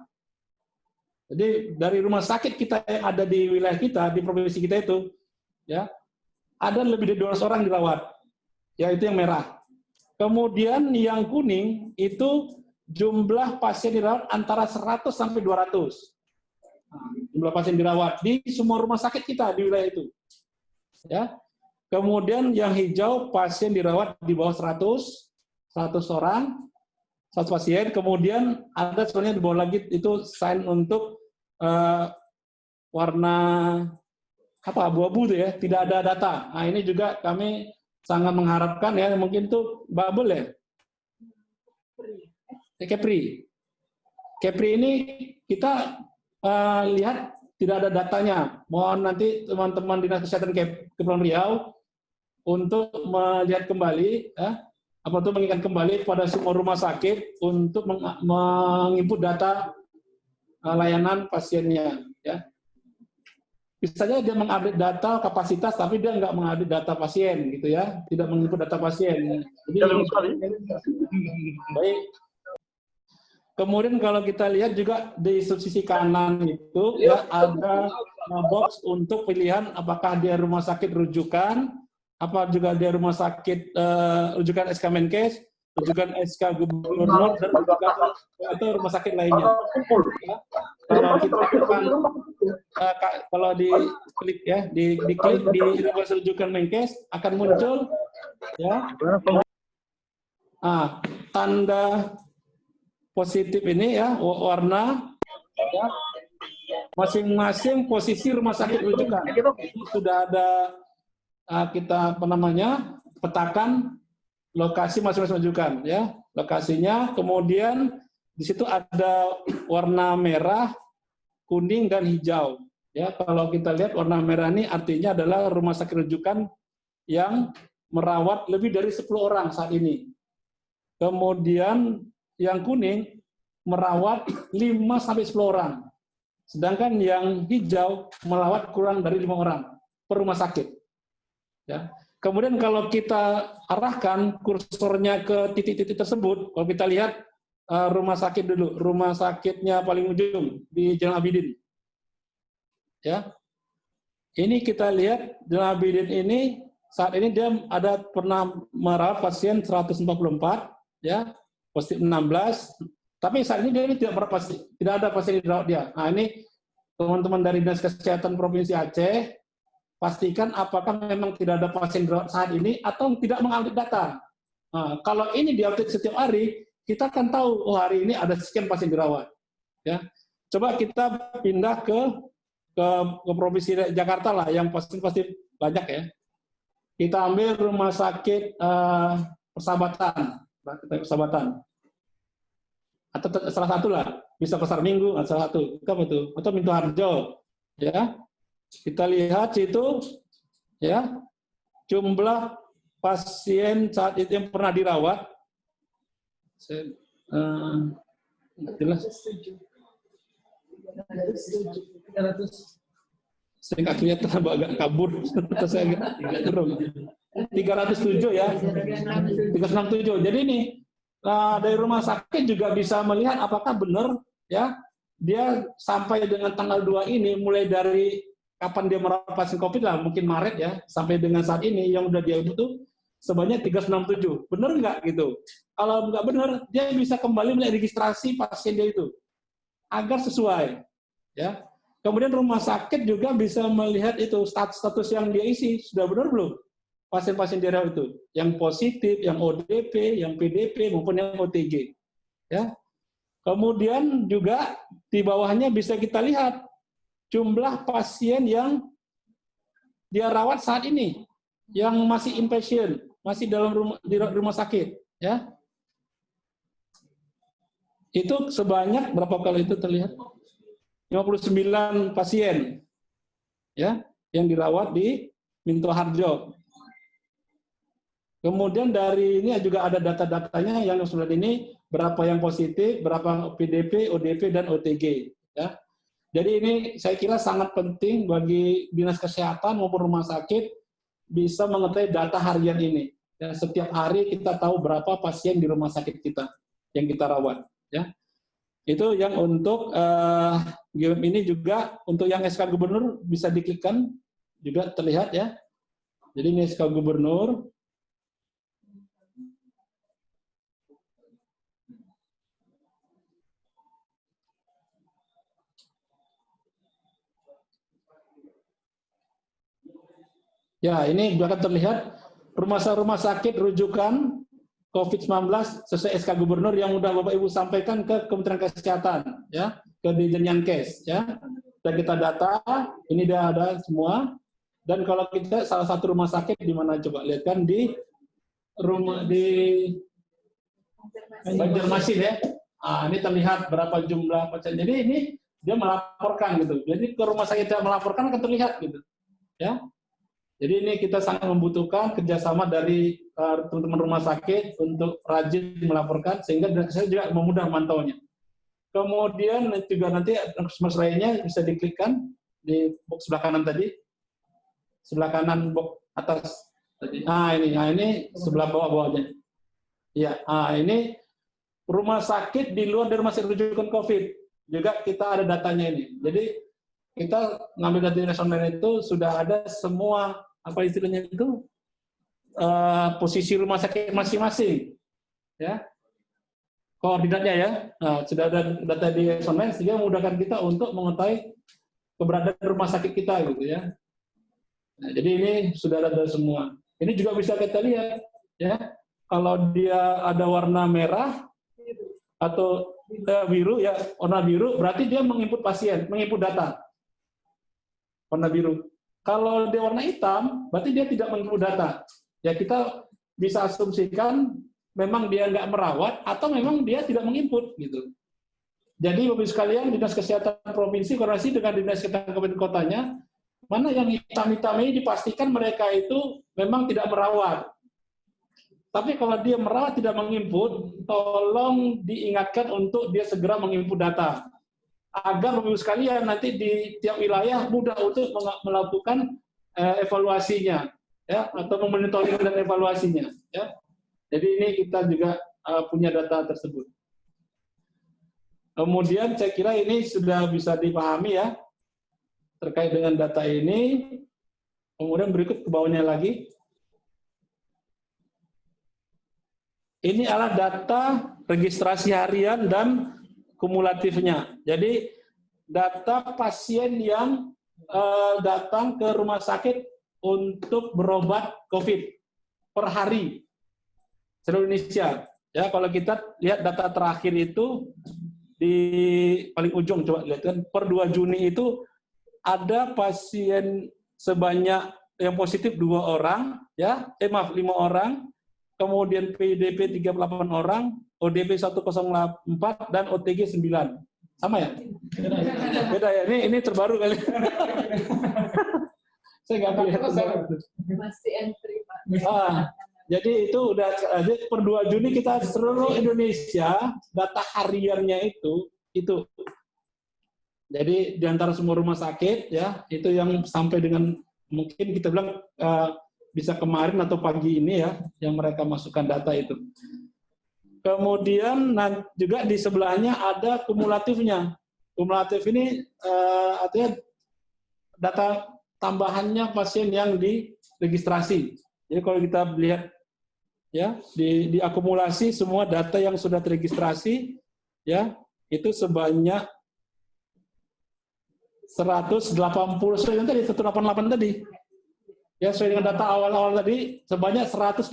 Jadi dari rumah sakit kita yang ada di wilayah kita, di provinsi kita itu, ya ada lebih dari 200 orang dirawat, ya itu yang merah. Kemudian yang kuning itu jumlah pasien dirawat antara 100 sampai 200. Nah, jumlah pasien dirawat di semua rumah sakit kita di wilayah itu. Ya. Kemudian yang hijau pasien dirawat di bawah 100 orang, 100 pasien. Kemudian ada sebenarnya di bawah lagi itu sign untuk warna abu-abu tuh ya, tidak ada data. Nah ini juga kami sangat mengharapkan ya, mungkin tuh bubble ya. Kepri ini kita lihat tidak ada datanya. Mohon nanti teman-teman dinas kesehatan Kepulauan Riau untuk melihat kembali, ya, untuk mengingat kembali pada semua rumah sakit untuk menginput data layanan pasiennya. Ya. Bisa saja dia mengupdate data kapasitas, tapi dia nggak mengupdate data pasien, gitu ya, tidak menginput data pasien. Jadi, baik. Kemudian kalau kita lihat juga di sisi kanan itu ya ada box untuk pilihan apakah dia rumah sakit rujukan, apa juga dia rumah sakit rujukan SK Menkes, rujukan SK Gubernur dan rujukan atau rumah sakit lainnya. Ya. Kalau kita kalau diklik ya, diklik di rujukan Menkes akan muncul ya. Tanda positif ini ya, warna ya, masing-masing posisi rumah sakit rujukan. Itu sudah ada kita petakan lokasi masing-masing rujukan ya, lokasinya. Kemudian di situ ada warna merah, kuning dan hijau. Ya, kalau kita lihat warna merah ini artinya adalah rumah sakit rujukan yang merawat lebih dari 10 orang saat ini. Kemudian yang kuning merawat 5-10 orang. Sedangkan yang hijau merawat kurang dari 5 orang per rumah sakit. Ya. Kemudian kalau kita arahkan kursornya ke titik-titik tersebut, kalau kita lihat rumah sakit dulu, rumah sakitnya paling ujung di Jalan Abidin. Ya. Ini kita lihat Jalan Abidin ini saat ini dia ada pernah merawat pasien 144, ya. Positif 16, tapi saat ini dia tidak ada pasien dirawat dia. Nah ini teman-teman dari Dinas Kesehatan Provinsi Aceh, pastikan apakah memang tidak ada pasien dirawat saat ini atau tidak mengupdate data. Nah, kalau ini diupdate setiap hari, kita akan tahu oh hari ini ada sekian pasien dirawat. Ya, coba kita pindah ke Provinsi Jakarta lah, yang pasti banyak ya. Kita ambil rumah sakit Persahabatan atau salah satu lah, bisa Pasar Minggu, salah satu, itu apa tuh? Atau Minto Harjo, ya. Kita lihat situ, ya, jumlah pasien saat itu yang pernah dirawat, jelas. Saya nggak kelihatan, agak kabur. Saya agak gerung. 307 ya. 367. Jadi ini dari rumah sakit juga bisa melihat apakah benar ya dia sampai dengan tanggal 2 ini, mulai dari kapan dia merawat pasien COVID lah, mungkin Maret ya, sampai dengan saat ini yang udah dia itu sebanyak 367. Benar nggak gitu? Kalau nggak benar, dia bisa kembali melihat registrasi pasien dia itu agar sesuai. Ya. Kemudian rumah sakit juga bisa melihat itu status yang dia isi sudah benar belum pasien-pasien dirawat itu, yang positif, yang ODP, yang PDP maupun yang OTG. Ya. Kemudian juga di bawahnya bisa kita lihat jumlah pasien yang dia rawat saat ini, yang masih inpatient, masih di rumah sakit. Ya. Itu sebanyak berapa kali itu terlihat? 59 pasien ya yang dirawat di Minto Harjo. Kemudian dari ini juga ada data-datanya yang sudah ini berapa yang positif, berapa PDP, ODP dan OTG ya. Jadi ini saya kira sangat penting bagi dinas kesehatan maupun rumah sakit bisa mengetahui data harian ini. Ya, setiap hari kita tahu berapa pasien di rumah sakit kita yang kita rawat ya. Itu yang untuk ini juga untuk yang SK Gubernur bisa diklikkan juga terlihat ya. Jadi ini SK Gubernur. Ya, ini juga terlihat rumah sakit rujukan COVID-19 sesuai SK Gubernur yang sudah Bapak Ibu sampaikan ke Kementerian Kesehatan, ya, ke Dirjen Yankes, ya. Dan kita data, ini dia ada semua. Dan kalau kita salah satu rumah sakit di mana coba lihat kan di Banjarmasin ya. Nah, ini terlihat berapa jumlah pasien. Jadi ini dia melaporkan gitu. Jadi ke rumah sakit yang melaporkan akan terlihat gitu, ya. Jadi ini kita sangat membutuhkan kerjasama dari teman-teman rumah sakit untuk rajin melaporkan sehingga saya juga memudah memantaunya. Kemudian juga nanti box lainnya bisa diklikkan di box sebelah kanan tadi, sebelah kanan box atas tadi. Nah ini sebelah bawahnya. Ya, ini rumah sakit di luar dari rumah sakit rujukan COVID juga kita ada datanya ini. Jadi kita ngambil data nasional itu sudah ada semua apa istilahnya itu posisi rumah sakit masing-masing, ya koordinatnya ya. Nah, sudah ada data di nasional sehingga memudahkan kita untuk mengetahui keberadaan rumah sakit kita gitu ya. Nah, jadi ini sudah ada semua. Ini juga bisa kita lihat ya. Kalau dia ada warna merah atau biru ya, warna biru berarti dia menginput pasien, menginput data. Warna biru. Kalau dia warna hitam, berarti dia tidak menginput data. Ya kita bisa asumsikan memang dia nggak merawat atau memang dia tidak menginput gitu. Jadi Bapak sekalian, Dinas Kesehatan Provinsi koordinasi dengan Dinas Kesehatan Kabupaten Kotanya, mana yang hitam-hitam ini dipastikan mereka itu memang tidak merawat. Tapi kalau dia merawat tidak menginput, tolong diingatkan untuk dia segera menginput data. Agar Bapak sekalian nanti di tiap wilayah mudah untuk melakukan evaluasinya, ya, atau memonitoring dan evaluasinya, ya. Jadi ini kita juga punya data tersebut. Kemudian saya kira ini sudah bisa dipahami ya terkait dengan data ini. Kemudian berikut ke bawahnya lagi. Ini adalah data registrasi harian dan kumulatifnya. Jadi data pasien yang datang ke rumah sakit untuk berobat COVID per hari seluruh Indonesia. Ya, kalau kita lihat data terakhir itu di paling ujung, coba lihat kan per 2 Juni itu ada pasien sebanyak yang positif 2 orang, ya, 5 orang, kemudian PDP 38 orang, ODP 104 dan OTG 9. Sama ya? Beda ya. Ini terbaru kali. Saya nggak melihat terbaru. Masih entry, Pak. Jadi itu udah per 2 Juni kita seluruh Indonesia data hariannya itu. Jadi di antara semua rumah sakit ya itu yang sampai dengan mungkin kita bilang bisa kemarin atau pagi ini ya yang mereka masukkan data itu. Kemudian juga di sebelahnya ada kumulatifnya. Kumulatif ini artinya data tambahannya pasien yang diregistrasi. Jadi kalau kita lihat ya diakumulasi semua data yang sudah terregistrasi ya itu sebanyak 180 sesuai dengan tadi 188 tadi. Ya sesuai dengan data awal-awal tadi sebanyak 188.000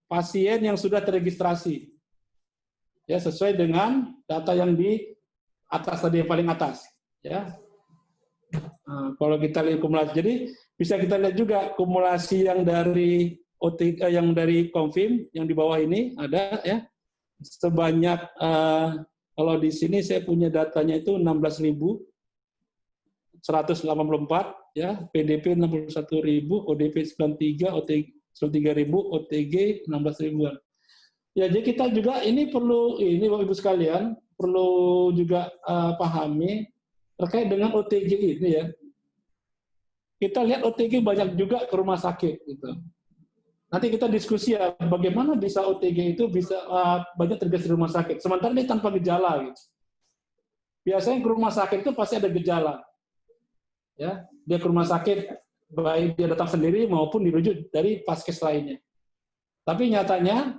pasien yang sudah terregistrasi. Ya sesuai dengan data yang di atas tadi yang paling atas, ya. Nah, kalau kita lihat kumulasi, jadi bisa kita lihat juga kumulasi yang dari OTG yang dari Confirm yang di bawah ini ada ya sebanyak kalau di sini saya punya datanya itu 16.184 ya, PDP 61.000, ODP 93, OTG 93.000, OTG 16.000-an. Ya, jadi kita juga ini perlu Bapak Ibu sekalian perlu juga pahami terkait dengan OTG ini ya. Kita lihat OTG banyak juga ke rumah sakit gitu. Nanti kita diskusi ya, bagaimana bisa OTG itu bisa banyak terjadi di rumah sakit. Sementara ini tanpa gejala gitu. Biasanya ke rumah sakit itu pasti ada gejala. Ya, dia ke rumah sakit baik dia datang sendiri maupun dirujuk dari paskes lainnya. Tapi nyatanya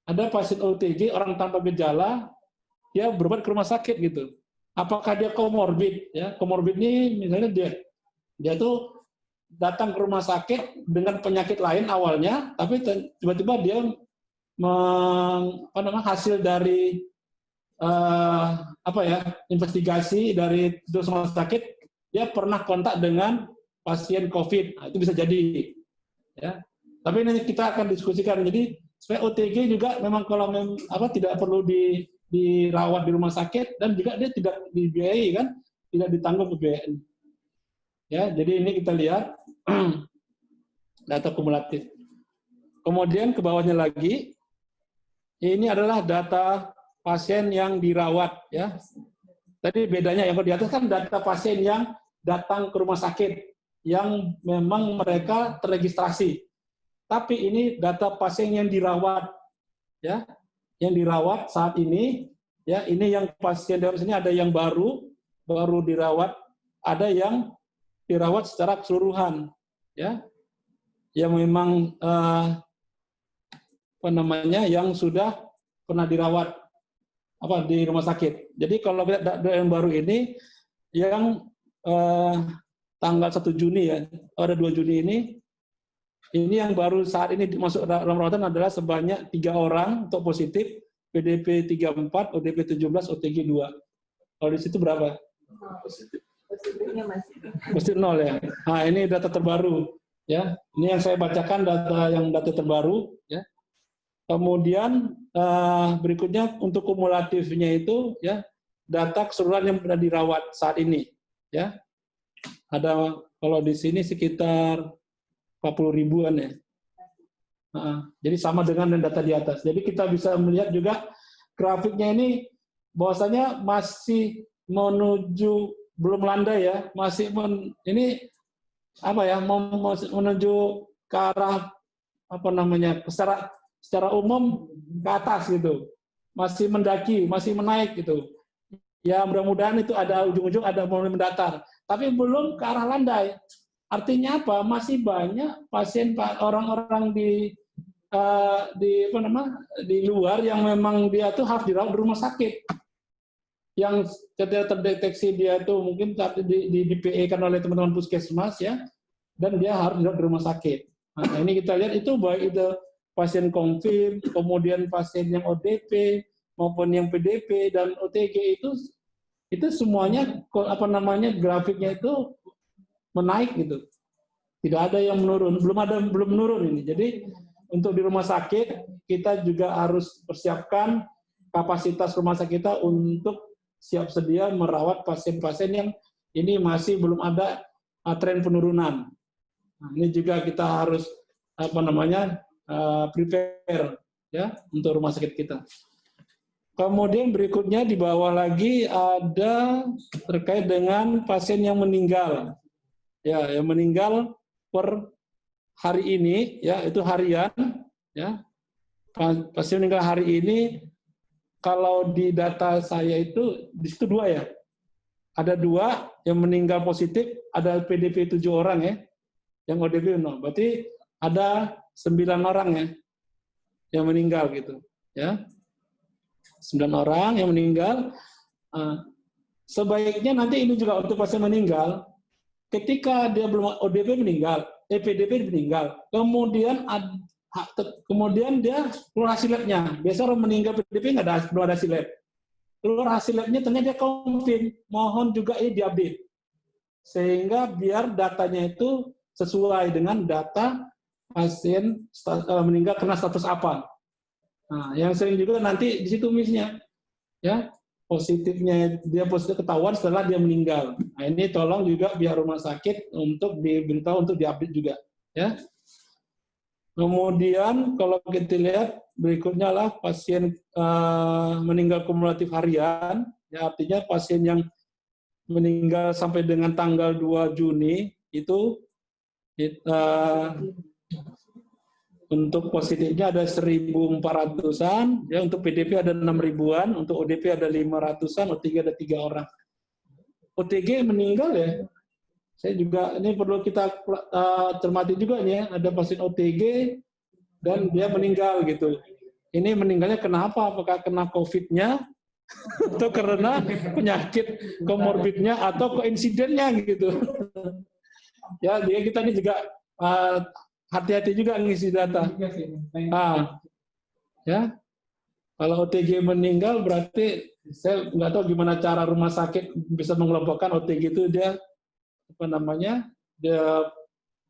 ada pasien OTG orang tanpa gejala dia berobat ke rumah sakit gitu. Apakah dia komorbid? Ya, komorbid ini misalnya dia tuh datang ke rumah sakit dengan penyakit lain awalnya, tapi tiba-tiba dia hasil dari investigasi dari rumah sakit, dia pernah kontak dengan pasien COVID. Nah, itu bisa jadi. Ya. Tapi nanti kita akan diskusikan. Jadi supaya OTG juga memang kalau tidak perlu dirawat di rumah sakit dan juga dia tidak dibiayai kan, tidak ditanggung pembiayaan. Ya, jadi ini kita lihat data kumulatif. Kemudian ke bawahnya lagi, ini adalah data pasien yang dirawat. Ya. Tadi bedanya yang di atas kan data pasien yang datang ke rumah sakit yang memang mereka terregistrasi. Tapi ini data pasien yang dirawat, ya, yang dirawat saat ini, ya, ini yang pasien dalam sini ada yang baru dirawat, ada yang dirawat secara keseluruhan, ya, yang memang yang sudah pernah dirawat di rumah sakit. Jadi kalau lihat yang baru ini yang tanggal 1 Juni ya, ada 2 Juni ini yang baru saat ini masuk dalam rawatan adalah sebanyak 3 orang untuk positif, PDP 34, ODP 17, OTG 2. Kalau di situ berapa? Positifnya masih 0 ya. Nah, ini data terbaru ya. Ini yang saya bacakan data terbaru ya. Kemudian berikutnya untuk kumulatifnya itu ya data keseluruhan yang pernah dirawat saat ini ya. Ada kalau di sini sekitar 40 ribuan ya. Jadi sama dengan data di atas. Jadi kita bisa melihat juga grafiknya ini bahwasanya masih menuju belum landai ya, masih menuju ke arah secara umum ke atas gitu. Masih mendaki, masih menaik gitu. Ya mudah-mudahan itu ada ujung-ujung ada mulai mendatar, tapi belum ke arah landai. Artinya apa? Masih banyak pasien orang-orang di luar yang memang dia tuh harus dirawat di rumah sakit. Yang ketika terdeteksi dia tuh mungkin di PE kan oleh teman-teman puskesmas ya, dan dia harus dirawat di rumah sakit. Nah, ini kita lihat itu baik itu pasien Confirm, kemudian pasien yang ODP maupun yang PDP dan OTG itu semuanya grafiknya itu menaik gitu. Tidak ada yang menurun, belum menurun ini. Jadi untuk di rumah sakit kita juga harus persiapkan kapasitas rumah sakit kita untuk siap sedia merawat pasien-pasien yang ini masih belum ada tren penurunan. Nah, ini juga kita harus prepare ya untuk rumah sakit kita. Kemudian berikutnya di bawah lagi ada terkait dengan pasien yang meninggal. Ya, yang meninggal per hari ini ya itu harian ya. Pasien meninggal hari ini kalau di data saya itu di situ 2 ya. Ada 2 yang meninggal positif, ada PDP 7 orang ya. Yang ODP 0. Berarti ada 9 orang ya yang meninggal gitu ya. 9 orang yang meninggal. Sebaiknya nanti ini juga untuk pasien meninggal, ketika dia belum ODP meninggal, PDP meninggal, kemudian dia keluar hasil labnya. Biasa orang meninggal PDP belum ada hasil lab. Keluar hasil labnya ternyata dia confirm, mohon juga ini diupdate. Sehingga biar datanya itu sesuai dengan data pasien meninggal kena status apa. Nah, yang sering juga nanti di situ misalnya ya positifnya dia positif ketahuan setelah dia meninggal. Nah, ini tolong juga biar rumah sakit untuk diberitahu untuk diupdate juga ya. Kemudian kalau kita lihat berikutnya lah pasien meninggal kumulatif harian, ya artinya pasien yang meninggal sampai dengan tanggal 2 Juni itu untuk positifnya ada 1.400-an, ya untuk PDP ada 6.000-an, untuk ODP ada 500-an, OTG ada 3 orang. OTG meninggal ya. Saya juga ini perlu kita cermati juga nih ya, ada pasien OTG dan dia meninggal gitu. Ini meninggalnya kenapa? Apakah kena COVID-nya atau karena penyakit komorbidnya atau koinsidennya gitu. Ya, jadi kita ini juga hati-hati juga ngisi data. Ya, kalau OTG meninggal berarti saya nggak tahu gimana cara rumah sakit bisa mengelompokkan OTG itu dia dia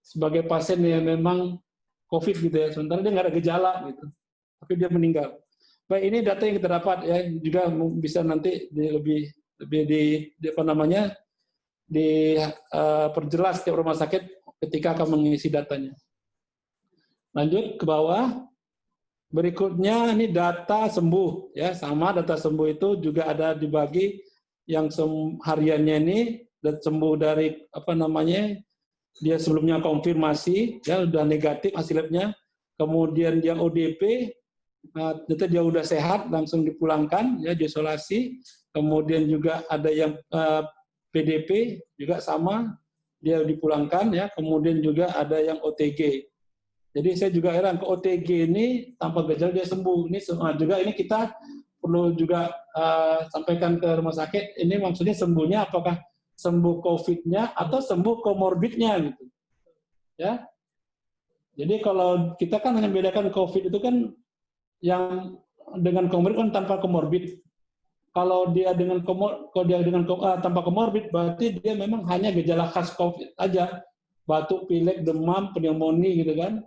sebagai pasien yang memang COVID gitu ya, sementara dia nggak ada gejala gitu, tapi dia meninggal. Baik, ini data yang kita dapat ya, juga bisa nanti lebih perjelas setiap rumah sakit ketika akan mengisi datanya. Lanjut ke bawah. Berikutnya ini data sembuh ya, sama data sembuh itu juga ada dibagi yang hariannya ini dan sembuh dari dia sebelumnya konfirmasi ya udah negatif hasil labnya, kemudian dia ODP, ternyata dia udah sehat langsung dipulangkan ya diisolasi, kemudian juga ada yang PDP juga sama dia dipulangkan ya, kemudian juga ada yang OTG. Jadi saya juga heran ke OTG ini tanpa gejala dia sembuh. Ini juga ini kita perlu juga sampaikan ke rumah sakit. Ini maksudnya sembuhnya apakah sembuh COVID-nya atau sembuh komorbidnya gitu. Ya. Jadi kalau kita kan hanya bedakan COVID itu kan yang dengan komorbid kan tanpa komorbid. Kalau dia dengan tanpa komorbid berarti dia memang hanya gejala khas COVID aja. Batuk, pilek, demam, pneumonia gitu kan.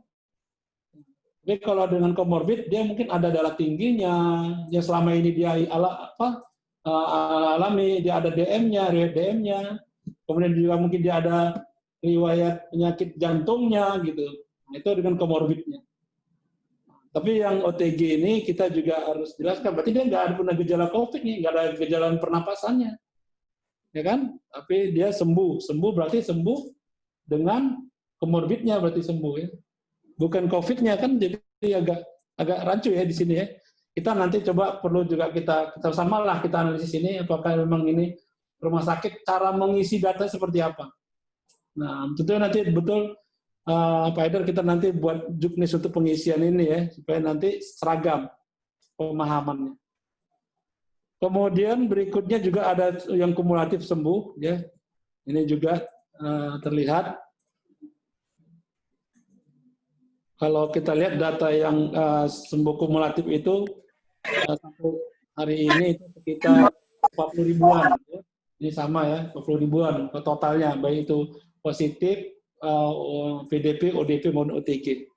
Tapi kalau dengan komorbid dia mungkin ada darah tingginya, yang selama ini dia alami, dia ada riwayat DM-nya, kemudian juga mungkin dia ada riwayat penyakit jantungnya gitu. Itu dengan komorbidnya. Tapi yang OTG ini kita juga harus jelaskan, berarti dia nggak ada pernah gejala COVID nih, nggak ada gejala pernapasannya, ya kan? Tapi dia sembuh berarti sembuh dengan komorbidnya berarti sembuh ya. Bukan COVID-nya kan, jadi agak rancu ya di sini ya. Kita nanti coba perlu juga kita samalah kita analisis ini apakah memang ini rumah sakit cara mengisi data seperti apa. Nah, tentunya nanti betul Pak Haidar kita nanti buat juknis untuk pengisian ini ya supaya nanti seragam pemahamannya. Kemudian berikutnya juga ada yang kumulatif sembuh ya. Ini juga terlihat. Kalau kita lihat data yang sembuh kumulatif itu sampai hari ini itu sekitar 40 ribuan. Ya. Ini sama ya, 40 ribuan totalnya, baik itu positif, PDP, ODP, maupun OTG.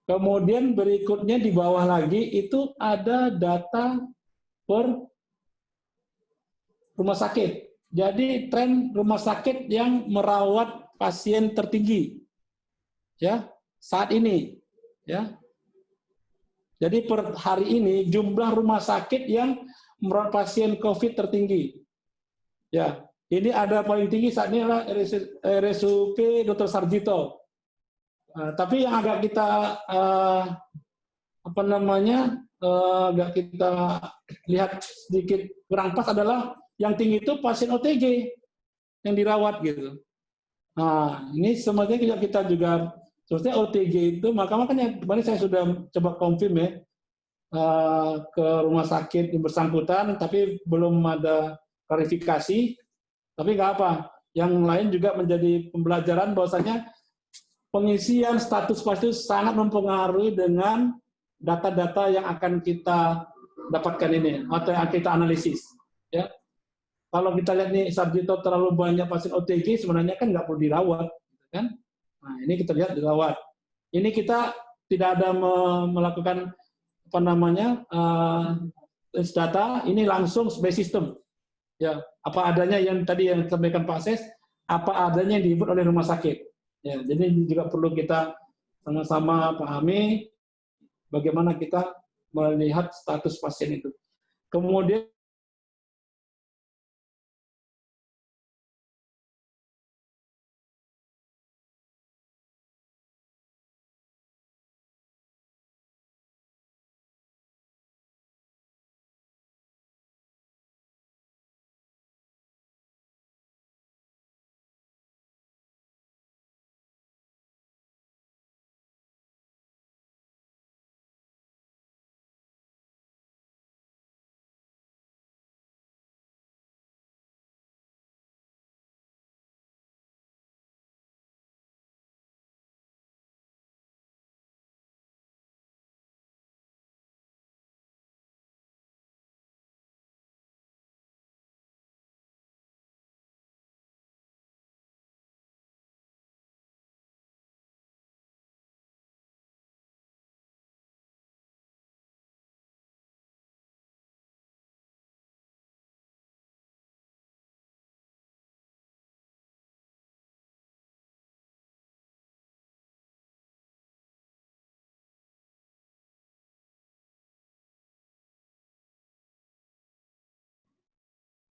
Kemudian berikutnya di bawah lagi itu ada data per rumah sakit. Jadi tren rumah sakit yang merawat pasien tertinggi, ya saat ini, ya. Jadi per hari ini jumlah rumah sakit yang merawat pasien COVID tertinggi, ya. Ini ada paling tinggi saat ini adalah RSUP Dr. Sarjito. Tapi yang agak kita agak kita lihat sedikit kurang pas adalah yang tinggi itu pasien OTG yang dirawat gitu. Nah, ini sebenarnya kita juga sebenarnya OTG itu makanya kemarin saya sudah coba confirm ya ke rumah sakit yang bersangkutan, tapi belum ada klarifikasi. Tapi nggak apa. Yang lain juga menjadi pembelajaran bahwasanya pengisian status pasien sangat mempengaruhi dengan data-data yang akan kita dapatkan ini atau yang kita analisis. Ya, kalau kita lihat nih Sarjito terlalu banyak pasien OTG sebenarnya kan nggak perlu dirawat, kan? Nah ini kita lihat dirawat. Ini kita tidak ada melakukan data, ini langsung by system. Ya, apa adanya yang tadi yang disampaikan Pak Ses, apa adanya yang dibuat oleh rumah sakit. Ya, jadi ini juga perlu kita sama-sama pahami bagaimana kita melihat status pasien itu. Kemudian